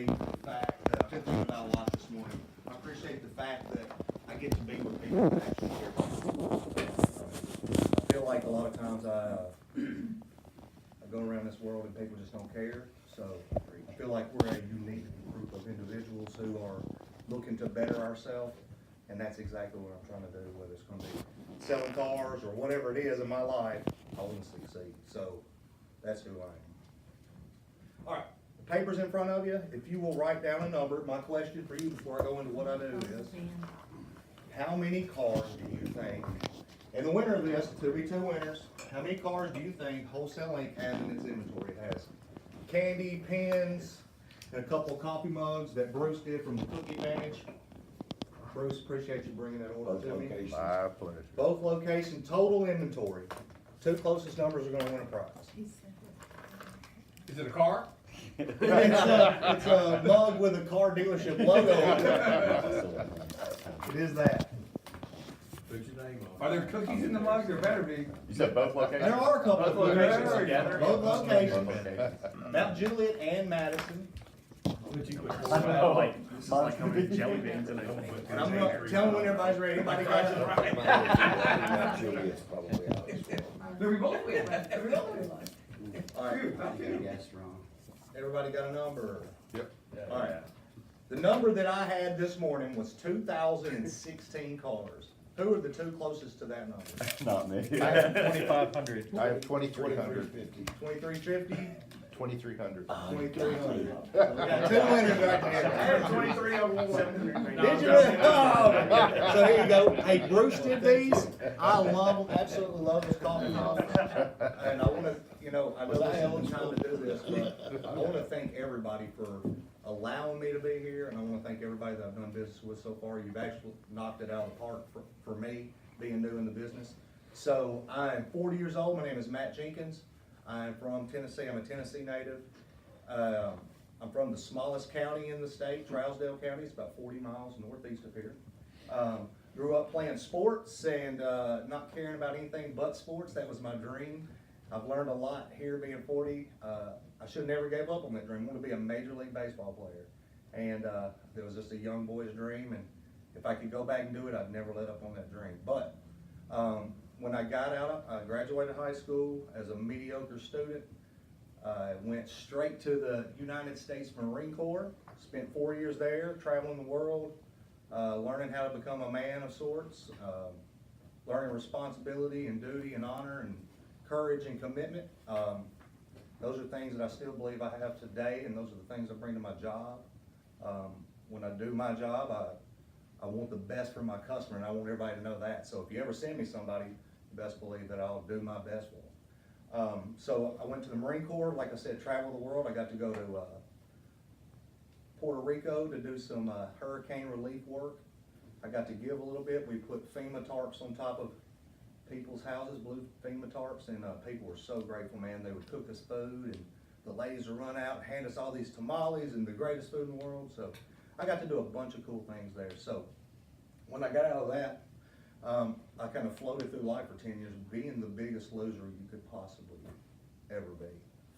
The fact that I've been thinking about a lot this morning. I appreciate the fact that I get to be with people that actually care. I feel like a lot of times I go around this world and people just don't care. So I feel like we're a unique group of individuals who are looking to better ourselves, and that's exactly what I'm trying to do. Whether it's going to be selling cars or whatever it is in my life, I want to succeed. So that's who I am. All right. Papers in front of you. If you will write down a number, my question for you before I go into what I do is, how many cars do you think, and the winner of this, there'll be two winners, how many cars do you think Wholesale Inc. has in its inventory? It has candy, pens, and a couple of coffee mugs that Bruce did from the Cookie Advantage. Bruce, appreciate you bringing that order to me. My pleasure. Both locations, total inventory. Two closest numbers are gonna win a prize. Is it a car? It's a mug with a car dealership logo on it. It is that. Put your name on. Are there cookies in the mug? There better be. You said both locations? There are a couple of Both locations. locations. Both locations. Mount Juliet and Madison. I know, like, This is like how many jelly beans in it. And I'm gonna tell them when everybody's ready. Anybody got it? Juliet's probably out as well. There we both win. All right. That's wrong. Everybody got a number? Yep. All right. The number that I had this morning was 2,016 cars. Who are the two closest to that number? Not me. I have 2,500. I have 2,300. 2350? 2,300. 2,300. We got two winners right there. I have 2301. Did you? Oh, so here you go. Hey, Bruce did these. I love them, absolutely love this coffee mugs. And I want to, I know this is the time to do this, but I want to thank everybody for allowing me to be here, and I want to thank everybody that I've done business with so far. You've actually knocked it out of the park for me, being new in the business. So I'm 40 years old. My name is Matt Jenkins. I'm from Tennessee. I'm a Tennessee native. I'm from the smallest county in the state, Trousdale County. It's about 40 miles northeast of here. Grew up playing sports and not caring about anything but sports. That was my dream. I've learned a lot here being 40. I should have never gave up on that dream. I want to be a Major League Baseball player. And it was just a young boy's dream. And if I could go back and do it, I'd never let up on that dream. But when I got out, I graduated high school as a mediocre student. I went straight to the United States Marine Corps, spent 4 years there, traveling the world, learning how to become a man of sorts, learning responsibility and duty and honor and courage and commitment. Those are things that I still believe I have today, and those are the things I bring to my job. When I do my job, I want the best for my customer, and I want everybody to know that. So if you ever send me somebody, you best believe that I'll do my best for them. So I went to the Marine Corps, like I said, travel the world. I got to go to Puerto Rico to do some hurricane relief work. I got to give a little bit. We put FEMA tarps on top of people's houses, blue FEMA tarps, and people were so grateful, man. They would cook us food, and the ladies would run out and hand us all these tamales and the greatest food in the world. So I got to do a bunch of cool things there. So when I got out of that, I kind of floated through life for 10 years, being the biggest loser you could possibly ever be.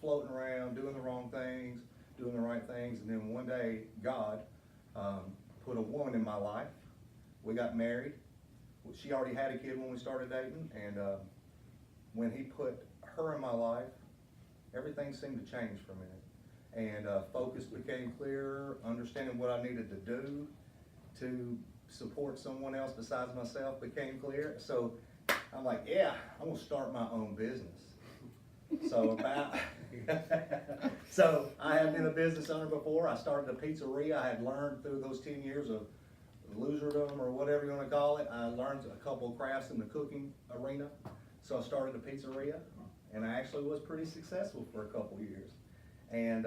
Floating around, doing the wrong things, doing the right things, and then one day, God put a woman in my life. We got married. She already had a kid when we started dating, and when he put her in my life, everything seemed to change for a minute. And focus became clearer, understanding what I needed to do to support someone else besides myself became clear. So I'm like, yeah, I'm gonna start my own business. So so I have been a business owner before. I started a pizzeria. I had learned through those 10 years of loserdom or whatever you want to call it. I learned a couple of crafts in the cooking arena. So I started a pizzeria, and I actually was pretty successful for a couple years. And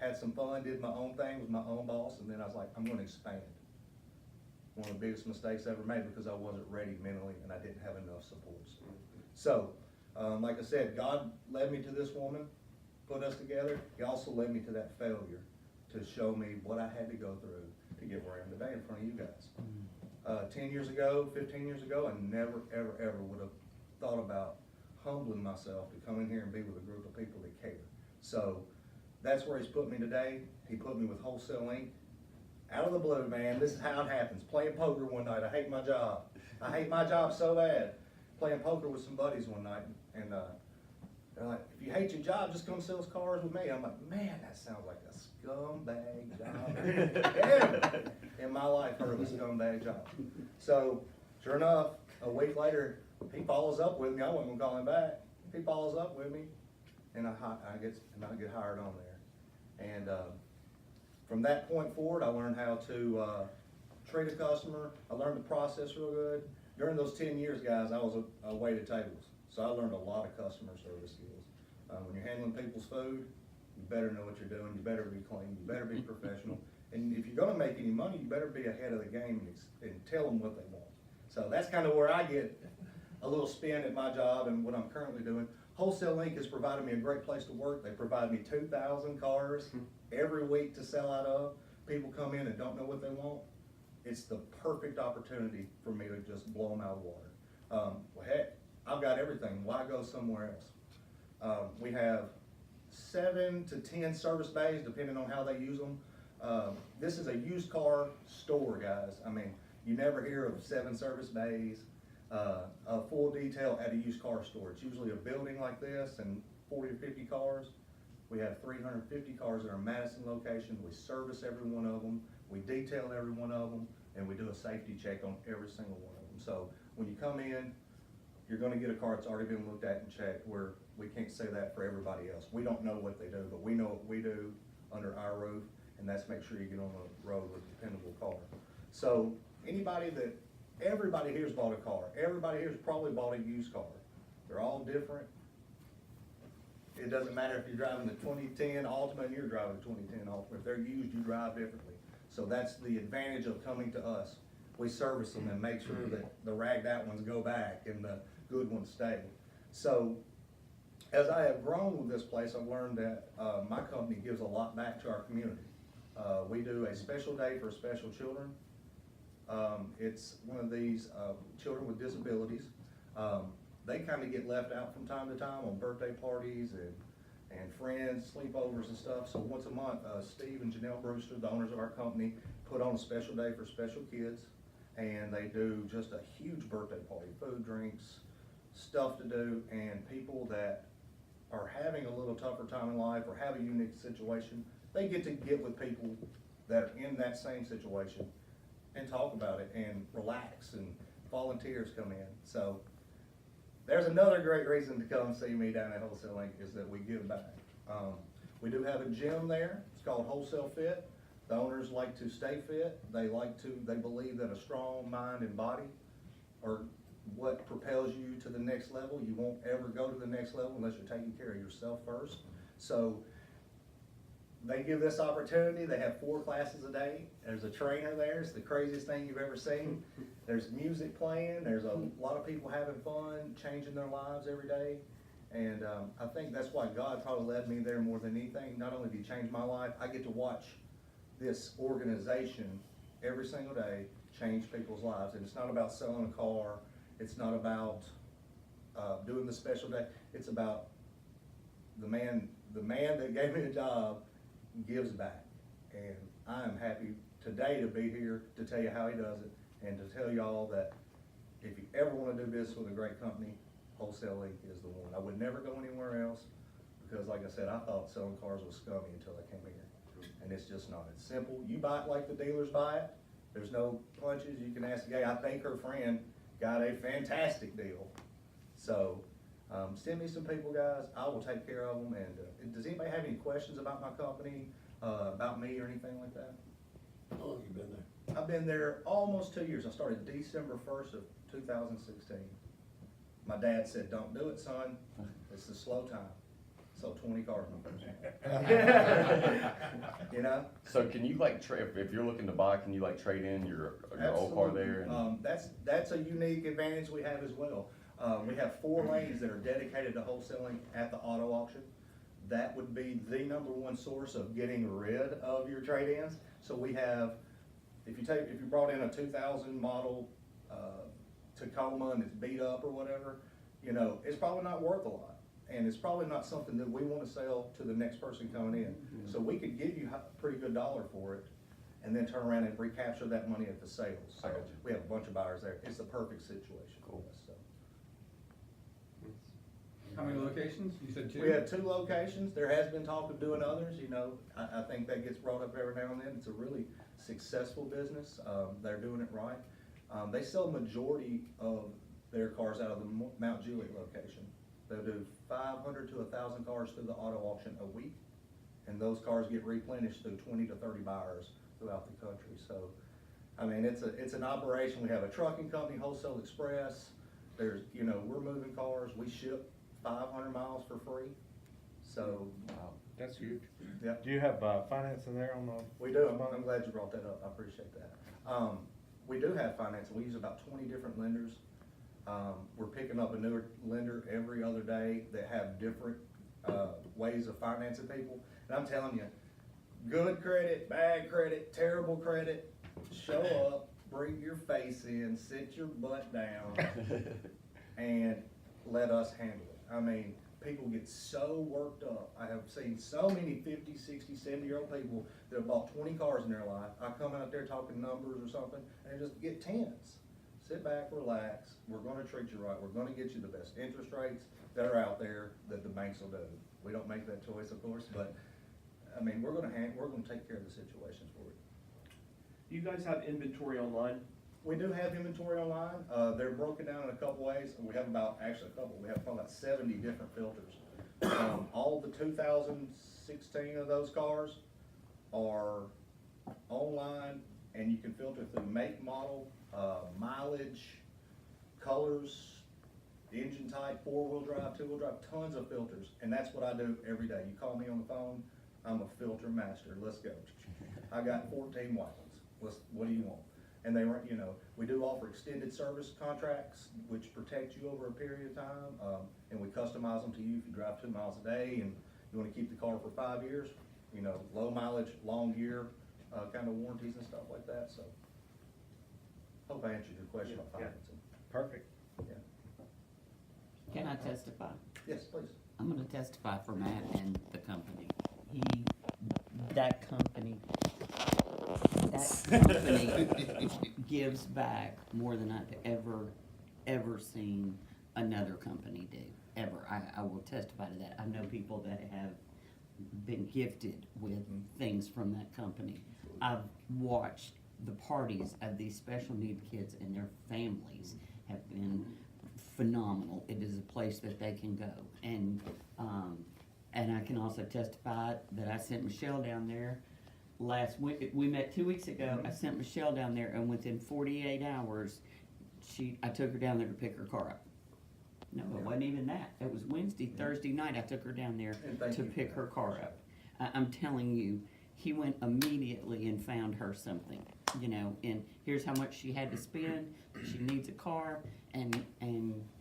had some fun, did my own thing, was my own boss, and then I was like, I'm going to expand. One of the biggest mistakes I ever made because I wasn't ready mentally and I didn't have enough supports. So, like I said, God led me to this woman, put us together. He also led me to that failure to show me what I had to go through to get where I am today in front of you guys. 10 years ago, 15 years ago, I never, ever, ever would have thought about humbling myself to come in here and be with a group of people that care. So that's where he's put me today. He put me with Wholesale Inc. Out of the blue, man, this is how it happens. Playing poker one night, I hate my job. I hate my job so bad. Playing poker with some buddies one night, and they're like, if you hate your job, just come sell cars with me. I'm like, man, that sounds like a scumbag job. Ever in my life, heard of a scumbag job. So, sure enough, a week later, he follows up with me. I wasn't gonna call him back. He follows up with me, and I get hired on there. And from that point forward, I learned how to treat a customer. I learned the process real good. During those 10 years, guys, I was a waited tables. So I learned a lot of customer service skills. When you're handling people's food, you better know what you're doing. You better be clean. You better be professional. And if you're gonna make any money, you better be ahead of the game and tell them what they want. So that's kind of where I get a little spin at my job and what I'm currently doing. Wholesale Inc. has provided me a great place to work. They provide me 2,000 cars every week to sell out of. People come in and don't know what they want. It's the perfect opportunity for me to just blow them out of the water. Well, heck, I've got everything. Why go somewhere else? We have 7 to 10 service bays, depending on how they use them. This is a used car store, guys. I mean, you never hear of 7 service bays, a full detail at a used car store. It's usually a building like this and 40 to 50 cars. We have 350 cars at our Madison location. We service every one of them. We detail every one of them, and we do a safety check on every single one of them. So when you come in, you're gonna get a car that's already been looked at and checked, where we can't say that for everybody else. We don't know what they do, but we know what we do under our roof, and that's make sure you get on the road with a dependable car. So everybody here's bought a car. Everybody here's probably bought a used car. They're all different. It doesn't matter if you're driving the 2010 Altima and you're driving the 2010 Altima. If they're used, you drive differently. So that's the advantage of coming to us. We service them and make sure that the ragged out ones go back and the good ones stay. So as I have grown with this place, I've learned that my company gives a lot back to our community. We do a special day for special children. It's one of these children with disabilities. They kind of get left out from time to time on birthday parties and friends, sleepovers and stuff. So once a month, Steve and Janelle Brewster, the owners of our company, put on a special day for special kids. And they do just a huge birthday party, food, drinks, stuff to do, and people that are having a little tougher time in life or have a unique situation, they get to get with people that are in that same situation and talk about it and relax, and volunteers come in. So there's another great reason to come see me down at Wholesale Inc. is that we give back. We do have a gym there. It's called Wholesale Fit. The owners like to stay fit. They believe that a strong mind and body are what propels you to the next level. You won't ever go to the next level unless you're taking care of yourself first. So they give this opportunity. They have 4 classes a day. There's a trainer there. It's the craziest thing you've ever seen. There's music playing. There's a lot of people having fun, changing their lives every day. And I think that's why God probably led me there more than anything. Not only did He change my life, I get to watch this organization every single day change people's lives. And it's not about selling a car. It's not about doing the special day. It's about the man that gave me the job gives back. And I am happy today to be here to tell you how he does it, and to tell y'all that if you ever want to do business with a great company, Wholesale Inc. is the one. I would never go anywhere else, because like I said, I thought selling cars was scummy until I came here. And it's just not. It's simple. You buy it like the dealers buy it. There's no punches. You can ask the guy. I think her friend got a fantastic deal. So send me some people, guys. I will take care of them. And does anybody have any questions about my company, about me or anything like that? How long have you been there? I've been there almost 2 years. I started December 1st of 2016. My dad said, "Don't do it, son. It's a slow time." So 20 cars my first time. You know? So can you like if you're looking to buy, can you like trade in your old car there? And That's a unique advantage we have as well. We have 4 lanes that are dedicated to wholesaling at the auto auction. That would be the #1 source of getting rid of your trade-ins. So we have, if you brought in a 2000 model Tacoma and it's beat up or whatever, you know, it's probably not worth a lot. and it's probably not something that we wanna sell to the next person coming in. So we could give you a pretty good dollar for it, and then turn around and recapture that money at the sales. I So got you. we have a bunch of buyers there. It's the perfect situation for us, so. How many locations? You said two? We have 2 locations. There has been talk of doing others, you know. I think that gets brought up every now and then. It's a really successful business. They're doing it right. They sell majority of their cars out of the Mount Juliet location. They'll do 500 to 1,000 cars through the auto auction a week, and those cars get replenished through 20 to 30 buyers throughout the country. So, I mean, it's an operation. We have a trucking company, Wholesale Express. There's, you know, we're moving cars. We ship 500 miles for free. So, That's huge. yeah. Do you have, financing there on the? We do, I'm glad you brought that up, I appreciate that. We do have financing, we use about 20 different lenders. We're picking up a newer lender every other day that have different, ways of financing people. And I'm telling you, good credit, bad credit, terrible credit, show up, bring your face in, sit your butt down, and let us handle it. I mean, people get so worked up. I have seen so many 50, 60, 70-year-old people that have bought 20 cars in their life. I come out there talking numbers or something, and they just get tense. Sit back, relax. We're gonna treat you right. We're gonna get you the best interest rates that are out there that the banks will do. We don't make that choice, of course, but, I mean, we're gonna take care of the situations for you. Do you guys have inventory online? We do have inventory online. They're broken down in a couple ways. We have we have probably about 70 different filters. All the 2016 of those cars are online, and you can filter through make, model, mileage, colors, engine type, 4-wheel drive, 2-wheel drive, tons of filters. And that's what I do every day. You call me on the phone, I'm a filter master. Let's go. I got 14 white ones. What do you want? And they were, you know, we do offer extended service contracts, which protect you over a period of time, and we customize them to you if you drive 2 miles a day and you wanna keep the car for 5 years, you know, low mileage, long year, kind of warranties and stuff like that, so. Hope I answered your question about Yeah. financing. Perfect. Yeah. Can I testify? Yes, please. I'm gonna testify for Matt and the company. That company gives back more than I've ever seen another company do, ever. I will testify to that. I know people that have been gifted with things from that company. I've watched the parties of these special need kids and their families have been phenomenal. It is a place that they can go. And I can also testify that I sent Michelle down there last week. We met 2 weeks ago. I sent Michelle down there, and within 48 hours, I took her down there to pick her car up. No, it wasn't even that. It was Wednesday, Thursday night. I took her down there And thank to you for pick that. her car up. I'm telling you, he went immediately and found her something, you know, and here's how much she had to spend. She needs a car, and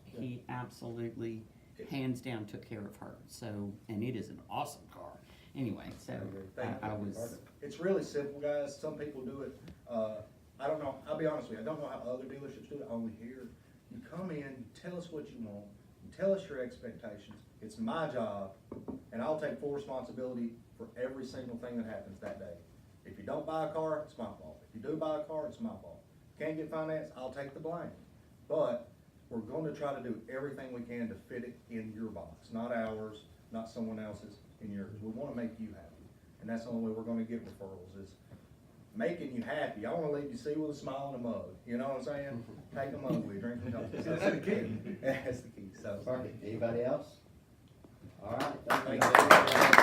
he absolutely, hands down, took care of her. So, and it is an awesome car. Anyway, so Thank I you. was, It's really simple, guys. Some people do it. I don't know. I'll be honest with you. I don't know how other dealerships do it. Only here, you come in, you tell us what you want, you tell us your expectations. It's my job, and I'll take full responsibility for every single thing that happens that day. If you don't buy a car, it's my fault. If you do buy a car, it's my fault. Can't get financed, I'll take the blame. But we're going to try to do everything we can to fit it in your box, not ours, not someone else's, in yours. We want to make you happy, and that's the only way we're going to get referrals is making you happy. I want to leave you see with a smile and a mug. You know what I'm saying? Take a mug with you, drink some coffee. That's the key. That's the key. So. Perfect. Anybody else? All right, Thank thank you. you.